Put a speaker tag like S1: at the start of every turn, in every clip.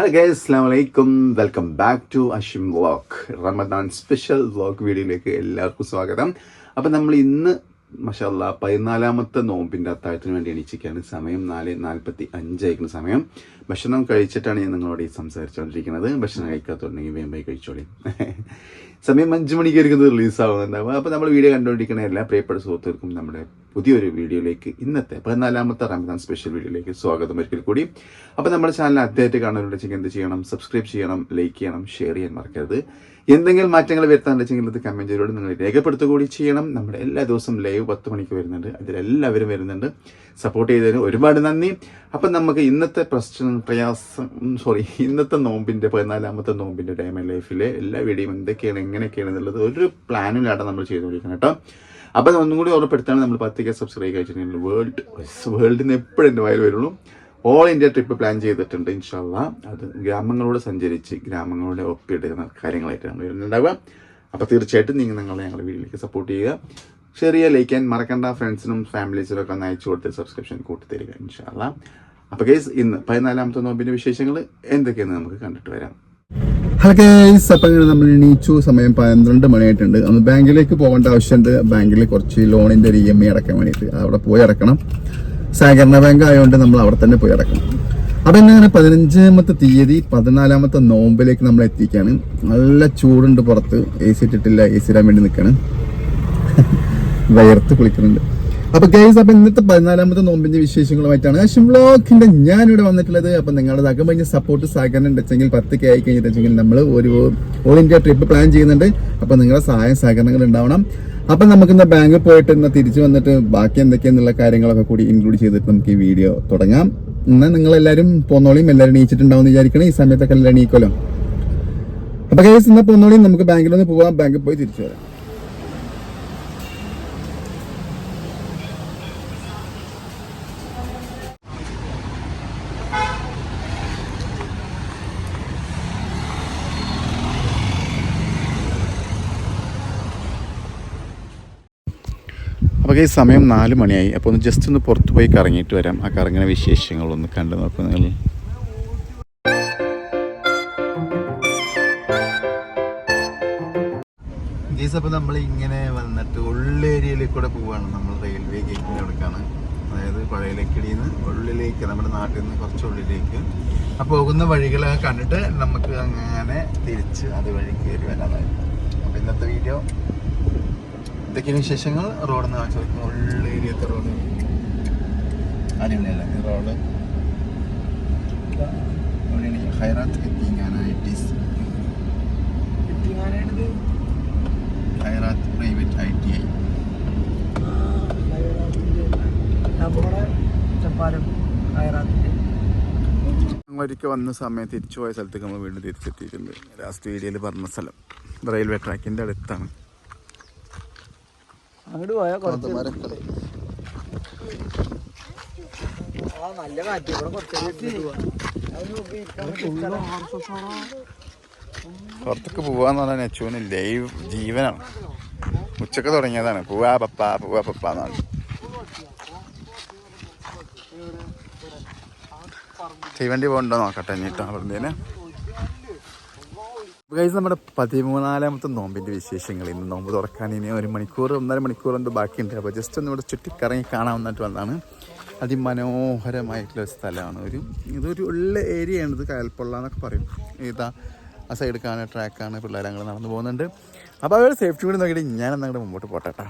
S1: Hi guys, Assalamu alaikum. Welcome back to Ashim Vlog. Ramadan special vlog വീഡിയോയിലേക്ക് എല്ലാവർക്കും സ്വാഗതം. അപ്പം നമ്മൾ ഇന്ന് മാഷാല്ലാ 14ാമത്തെ നോമ്പിൻ്റെ അത്താഴത്തിന് വേണ്ടി എണീച്ചിരിക്കുകയാണ്. സമയം 4:45 ആയിരിക്കുന്ന സമയം. ഭക്ഷണം കഴിച്ചിട്ടാണ് ഞാൻ നിങ്ങളോട് ഈ സംസാരിച്ചുകൊണ്ടിരിക്കുന്നത്. ഭക്ഷണം കഴിക്കാത്തുണ്ടെങ്കിൽ വേമ്പായി കഴിച്ചോളി. സമയം 5 മണിക്കായിരിക്കും റിലീസാവുന്നുണ്ടാവുക. അപ്പോൾ നമ്മൾ വീഡിയോ കണ്ടുകൊണ്ടിരിക്കുന്ന എല്ലാ പ്രിയപ്പെട്ട സുഹൃത്തുക്കൾക്കും നമ്മുടെ പുതിയൊരു വീഡിയോയിലേക്ക് ഇന്നത്തെ 14ാമത്തെ റമദാൻ സ്പെഷ്യൽ വീഡിയോയിലേക്ക് സ്വാഗതം ഒരിക്കൽ കൂടി. അപ്പോൾ നമ്മുടെ ചാനൽ ആദ്യമായിട്ട് കാണുന്നുണ്ടെങ്കിൽ എന്ത് ചെയ്യണം? സബ്സ്ക്രൈബ് ചെയ്യണം, ലൈക്ക് ചെയ്യണം, ഷെയർ ചെയ്യാൻ മറക്കരുത്. എന്തെങ്കിലും മാറ്റങ്ങൾ വരുത്താനുണ്ടെങ്കിൽ അത് കമൻറ്റിലൂടെ നിങ്ങൾ രേഖപ്പെടുത്തുക കൂടി ചെയ്യണം. നമ്മുടെ എല്ലാ ദിവസവും ലൈവ് 10 മണിക്ക് വരുന്നുണ്ട്. അതിലെല്ലാവരും വരുന്നുണ്ട്. സപ്പോർട്ട് ചെയ്തതിന് ഒരുപാട് നന്ദി. അപ്പം നമുക്ക് ഇന്നത്തെ ഇന്നത്തെ നോമ്പിൻ്റെ 14ാമത്തെ നോമ്പിൻ്റെ ഡേ മൈ ലൈഫിലെ എല്ലാ വീഡിയോയും എന്തൊക്കെയാണ് എങ്ങനെയൊക്കെയാണ് എന്നുള്ളത് ഒരു പ്ലാനിലാണ് നമ്മൾ ചെയ്തുകൊണ്ടിരിക്കുന്നത് കേട്ടോ. അപ്പം ഒന്നും കൂടി ഓർമ്മപ്പെടുത്താണ്, നമ്മൾ 10K സബ്സ്ക്രൈബ് കഴിച്ചിട്ടുണ്ടെങ്കിൽ വേൾഡിന് എപ്പോഴും എൻ്റെ വായിൽ വരുള്ളൂ. ഓൾ ഇന്ത്യ ട്രിപ്പ് പ്ലാൻ ചെയ്തിട്ടുണ്ട് ഇൻഷാല്ലാ. അത് ഗ്രാമങ്ങളോട് സഞ്ചരിച്ച് ഗ്രാമങ്ങളുടെ ഒപ്പിയെടുക്കുന്ന കാര്യങ്ങളായിട്ട് നമ്മൾ വരുന്നുണ്ടാവുക. അപ്പോൾ തീർച്ചയായിട്ടും ഞങ്ങളുടെ വീഡിയോയിലേക്ക് സപ്പോർട്ട് ചെയ്യുക, ഷെയർ ചെയ്യുക, ലൈക്ക് ചെയ്യാൻ മറക്കണ്ട. ഫ്രണ്ട്സിനും ഫാമിലീസിനും ഒക്കെ ഒന്ന് അയച്ചു കൊടുത്ത് സബ്സ്ക്രിപ്ഷൻ കൂട്ടി തരിക ഇൻഷാല്ലാ. അപ്പോൾ ഗൈസ്, ഇന്ന് 14ാമത്തെ നോമ്പിൻ്റെ വിശേഷങ്ങൾ എന്തൊക്കെയാണെന്ന് നമുക്ക് കണ്ടിട്ട് വരാം. ഹലോ ഗൈസ്, അപ്പം ഇങ്ങനെ നമ്മൾ എണീച്ചു. സമയം 12 മണിയായിട്ടുണ്ട്. ഒന്ന് ബാങ്കിലേക്ക് പോകേണ്ട ആവശ്യമുണ്ട്. ബാങ്കിൽ കുറച്ച് ലോണിൻ്റെ ഒരു EMI അടക്കാൻ വേണ്ടിയിട്ട് അവിടെ പോയി അടക്കണം. സഹകരണ ബാങ്ക് ആയതുകൊണ്ട് നമ്മൾ അവിടെ തന്നെ പോയി അടക്കണം. അപ്പം ഇങ്ങനെ 15ാമത്തെ തീയതി 14ാമത്തെ നോമ്പിലേക്ക് നമ്മൾ എത്തിക്കുകയാണ്. നല്ല ചൂടുണ്ട് പുറത്ത്. AC ഇട്ടിട്ടില്ല, AC ഇടാൻ വേണ്ടി നിൽക്കുകയാണ്. വയർത്ത് കുളിക്കുന്നുണ്ട്. അപ്പൊ ഗൈസ്, അപ്പൊ ഇന്നത്തെ 14ാമത്തെ നോമ്പിന്റെ വിശേഷങ്ങളുമായിട്ടാണ് അശ്വിൻ വ്ലോഗിന്റെ ഞാനിവിടെ വന്നിട്ടുള്ളത്. അപ്പൊ നിങ്ങളുടെ അകമഞ്ഞ സപ്പോർട്ട് സഹകരണം ഉണ്ടെങ്കിൽ 10K ആയി കഴിഞ്ഞിട്ടുണ്ടെങ്കിൽ നമ്മൾ ഒരു ഓൾ ഇന്ത്യ ട്രിപ്പ് പ്ലാൻ ചെയ്യുന്നുണ്ട്. അപ്പൊ നിങ്ങളുടെ സഹായം സഹകരണങ്ങൾ ഉണ്ടാവണം. അപ്പൊ നമുക്ക് ഇന്ന് ബാങ്കിൽ പോയിട്ട് ഇന്ന് തിരിച്ചു വന്നിട്ട് ബാക്കി എന്തൊക്കെയാന്നുള്ള കാര്യങ്ങളൊക്കെ കൂടി ഇൻക്ലൂഡ് ചെയ്തിട്ട് നമുക്ക് ഈ വീഡിയോ തുടങ്ങാം. എന്നാൽ നിങ്ങളെല്ലാവരും പോന്നോളിയും, എല്ലാവരും എണീച്ചിട്ടുണ്ടാവും വിചാരിക്കണം. ഈ സമയത്തൊക്കെ എല്ലാവരും എണീക്കല്ലോ. അപ്പൊ ഗൈസ്, ഇന്ന് പോന്നോളിയും, നമുക്ക് ബാങ്കിലൊന്ന് പോവാം. ബാങ്കിൽ പോയി തിരിച്ചു വരാം. അപ്പോൾ ഈ സമയം 4 മണിയായി. അപ്പോൾ ഒന്ന് ജസ്റ്റ് ഒന്ന് പുറത്ത് പോയി കറങ്ങിയിട്ട് വരാം. ആ കറങ്ങുന്ന വിശേഷങ്ങളൊന്ന് കണ്ടു നോക്കും നിങ്ങൾ. ഗൈസ്, അപ്പോൾ നമ്മൾ ഇങ്ങനെ വന്നിട്ട് ഉള്ളേരിയയിൽ കൂടെ പോവുകയാണ്. നമ്മൾ റെയിൽവേ ഗേറ്റിൻ്റെ അടുക്കാണ്, അതായത് പഴയ ലക്കിടിയിൽ നിന്ന് ഉള്ളിലേക്ക്, നമ്മുടെ നാട്ടിൽ നിന്ന് കുറച്ച് ഉള്ളിലേക്ക്. ആ പോകുന്ന വഴികളൊക്കെ കണ്ടിട്ട് നമുക്ക് അങ്ങനെ തിരിച്ച് അതുവഴി കയറി വരാനായിരുന്നു. അപ്പോൾ ഇന്നത്തെ വീഡിയോ ഇതൊക്കെയാണ് വിശേഷങ്ങൾ. റോഡെന്ന് കാണിച്ചു നോക്കുന്നത് ഉള്ളേരിയത്തെ റോഡ് അടിപൊളിയല്ല. ഈ റോഡ് എവിടെയാണ്? ഹൈറാത്ത് ഹൈറാത്ത് പ്രൈവറ്റ് ITI. ഒരിക്കൽ വന്ന സമയം തിരിച്ചു പോയ സ്ഥലത്തേക്ക് നമ്മൾ വീണ്ടും തിരിച്ചെത്തിയിട്ടുണ്ട്. ലാസ്റ്റ് വീഡിയോയിൽ പറഞ്ഞ സ്ഥലം റെയിൽവേ ട്രാക്കിൻ്റെ അടുത്താണ്. അങ്ങോട്ട് പോയാൽ പുറത്തൊക്കെ പോവാന്ന് പറഞ്ഞാൽ നെച്ചൂന് ലൈവ് ജീവനാണ്. ഉച്ചക്ക് തുടങ്ങിയതാണ്. പോവാ പപ്പ എന്നാണ്. തീവണ്ടി പോകണ്ടോ നോക്കട്ടെ എന്നിട്ടാ പറഞ്ഞതിന്. ഗൈസ്, നമ്മുടെ 13ാമത്തെ നോമ്പിൻ്റെ വിശേഷങ്ങൾ. ഇന്ന് നോമ്പ് തുറക്കാൻ ഇനി 1 മണിക്കൂർ 1.5 മണിക്കൂർ എന്തോ ബാക്കിയുണ്ട്. അപ്പോൾ ജസ്റ്റ് ഒന്ന് ഇവിടെ ചുറ്റിക്കറങ്ങി കാണാൻ വന്നിട്ട് വന്നതാണ്. അതിമനോഹരമായിട്ടുള്ള സ്ഥലമാണ്. ഇതൊരു ഉള്ള ഏരിയയാണ്. ഇത് കായൽപ്പൊള്ള എന്നൊക്കെ പറയും. ഇതാ ആ സൈഡ് കാണാൻ ട്രാക്കാണ്. പിള്ളേർ അങ്ങനെ നടന്നു പോകുന്നുണ്ട്. അപ്പോൾ അവരുടെ സേഫ്റ്റി കൂടി നോക്കിയിട്ട് ഞാനെന്നാ അങ്ങോട്ട് മുമ്പോട്ട് പോട്ടെട്ടാ.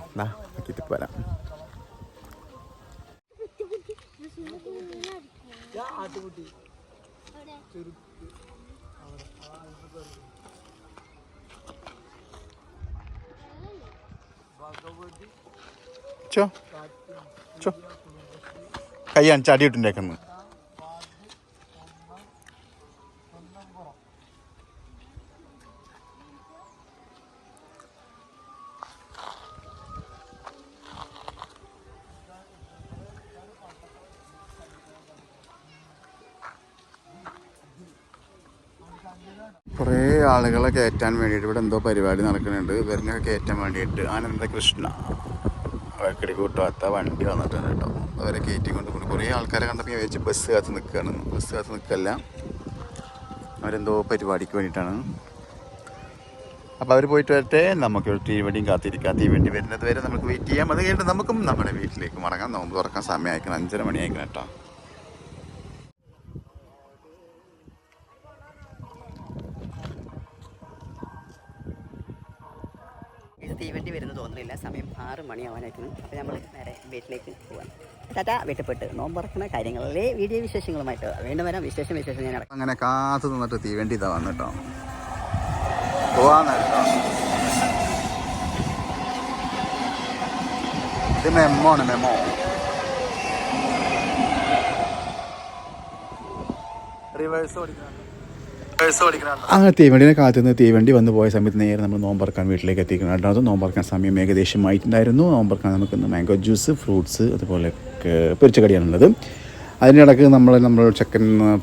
S1: നോക്കിയിട്ട് പോരാം. കയ്യാണ് ചാടിയിട്ടുണ്ടേക്കുന്നത്. കുറേ ആളുകളെ കയറ്റാൻ വേണ്ടിയിട്ട് ഇവിടെ എന്തോ പരിപാടി നടക്കുന്നുണ്ട്. ഇവരിനൊക്കെ കയറ്റാൻ വേണ്ടിയിട്ട് ആനന്ദകൃഷ്ണ വഴക്കടി കൂട്ടാത്ത വണ്ടി വന്നിട്ടുണ്ട് കേട്ടോ. അവരെ കയറ്റി കൊണ്ട് കുറേ ആൾക്കാരെ കണ്ടപ്പോൾ ഞാൻ വിചാരിച്ചു ബസ് കാത്ത് നിൽക്കുകയാണ്. ബസ് കാത്ത് നിൽക്കല്ല, അവരെന്തോ പരിപാടിക്ക് വേണ്ടിയിട്ടാണ്. അപ്പോൾ അവർ പോയിട്ട് വരട്ടെ, നമുക്ക് തീവണ്ടിയും കാത്തിരിക്കാം. തീവണ്ടി വരുന്നത് വരെ നമുക്ക് വെയിറ്റ് ചെയ്യാം. അത് കഴിഞ്ഞിട്ട് നമുക്കും നമ്മുടെ വീട്ടിലേക്ക് മടങ്ങാം. നോമ്പ് തുറക്കാൻ സമയം അയക്കണം, 5:30 മണി അയക്കണം കേട്ടോ.
S2: തീവണ്ടി വരുന്നത് തോന്നുന്നില്ല. സമയം 6 മണിയാവാനായിരുന്നു. അപ്പോൾ നമ്മൾ നേരെ വീട്ടിലേക്ക് പോകാം. ടാറ്റാ. വീട്ടിൽപ്പെട്ട് നോമ്പറക്കുന്ന കാര്യങ്ങളിലെ വീഡിയോ വിശേഷങ്ങളുമായിട്ട് വീണ്ടും വരാം. വിശേഷം ഞാൻ
S1: അങ്ങനെ കാത്തു നിന്നിട്ട് തീവണ്ടി ഇതാ വന്നു കേട്ടോ. പോവാന്നോ. ഇത് മെമ്മോ ആണ്, മെമ്മോ. റിവേഴ്സ് ഓടിക്കണം. അങ്ങനെ തീവണ്ടിനെ കാത്തുനിന്ന് തീവണ്ടി വന്ന് പോയ സമയത്ത് നേരെ നമ്മൾ നോമ്പറക്കാൻ വീട്ടിലേക്ക് എത്തിക്കണം. അത് നോമ്പറക്കാൻ സമയം ഏകദേശമായിട്ടുണ്ടായിരുന്നു. നോമ്പറക്കാൻ നമുക്കിന്ന് മാംഗോ ജ്യൂസ്, ഫ്രൂട്ട്സ്, അതുപോലെ പൊരിച്ച കടിയാണുള്ളത്. അതിനിടയ്ക്ക് നമ്മൾ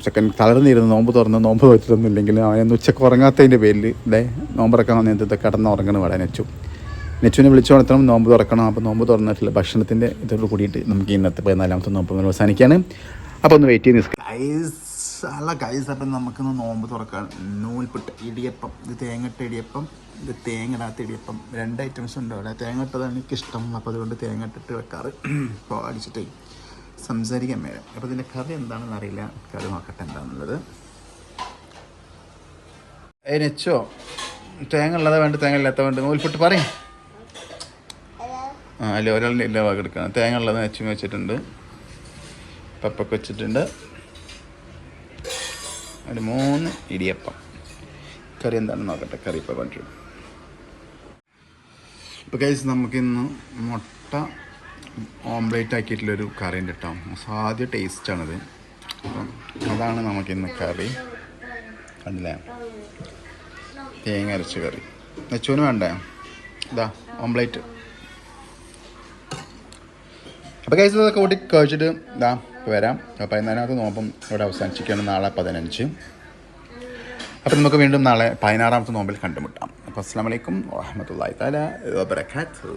S1: ചെക്കൻ തളർന്നിരുന്ന് നോമ്പ് നോമ്പ് വെച്ചിട്ടൊന്നുമില്ലെങ്കിൽ അവനൊന്ന് ഉച്ചക്ക് ഉറങ്ങാത്തതിൻ്റെ പേരിൽ നോമ്പറക്കാൻ വന്നിട്ട് കിടന്നുറങ്ങണം. ഇവിടെ നെച്ചുവിനെ വിളിച്ചു വളർത്തണം, നോമ്പ് തുറക്കണം. അപ്പോൾ നോമ്പ് തുറന്നിട്ടില്ല ഭക്ഷണത്തിൻ്റെ ഇതോട് കൂടിയിട്ട് നമുക്ക് ഇന്നത്തെ 14ാമത്തെ നോമ്പ് അവസാനിക്കുകയാണ്. അപ്പോൾ ഒന്ന് വെയിറ്റ് ചെയ്ത് അല്ല ഗൈസ്. അപ്പം നമുക്കിന്ന് നോമ്പ് തുറക്കാൻ നൂൽപുട്ട്, ഇടിയപ്പം, ഇത് തേങ്ങട്ട ഇടിയപ്പം, ഇത് തേങ്ങടാത്ത ഇടിയപ്പം, 2 ഐറ്റംസ് ഉണ്ട് അവിടെ. തേങ്ങട്ടതാണ് എനിക്കിഷ്ടം, അപ്പോൾ അതുകൊണ്ട് തേങ്ങട്ടിട്ട് വെക്കാറ്. അപ്പോൾ അടിച്ചിട്ട് സംസാരിക്കാൻ വേണം. അപ്പോൾ ഇതിൻ്റെ കറി എന്താണെന്ന് അറിയില്ല, കറി നോക്കട്ടെ എന്താണെന്നുള്ളത്. നെച്ചോ തേങ്ങ ഉള്ളതാ വേണ്ട, തേങ്ങ ഇല്ലാത്ത വേണ്ട, നൂൽപുട്ട് പറയും. അല്ല ഒരാളുടെ ഇല്ല ഭാഗം എടുക്കണം. തേങ്ങ ഉള്ളത് നെച്ചും വെച്ചിട്ടുണ്ട്, പപ്പൊക്കെ വെച്ചിട്ടുണ്ട്. ഒരു 3 ഇടിയപ്പം. കറി എന്താണെന്ന് നോക്കട്ടെ. കറി ഇപ്പോൾ കൊണ്ടു. ഇപ്പോൾ കഴിച്ച് നമുക്കിന്ന് മുട്ട ഓംലേറ്റ് ആക്കിയിട്ടുള്ളൊരു കറി ഉണ്ട് കേട്ടോ. സാധ്യ ടേസ്റ്റാണത്. അപ്പം അതാണ് നമുക്കിന്ന് കറി. കണ്ടില്ലേ, തേങ്ങ അരച്ച കറി. നെച്ചൂന് വേണ്ടേ? ഇതാ ഓംലേറ്റ്. അപ്പോൾ കഴിച്ച് ഇതൊക്കെ കൂട്ടി കഴിച്ചിട്ട് ഇതാ വരാം. 14ാമത്തെ നോമ്പും ഇവിടെ അവസാനിച്ചിരിക്കുകയാണ്. നാളെ 15. അപ്പോൾ നമുക്ക് വീണ്ടും നാളെ 16ാമത്തെ നോമ്പിൽ കണ്ടുമുട്ടാം. അപ്പോൾ അസ്സലാമു അലൈക്കും വറഹ്മത്തുള്ളാഹി തആല വബറകാതുഹു.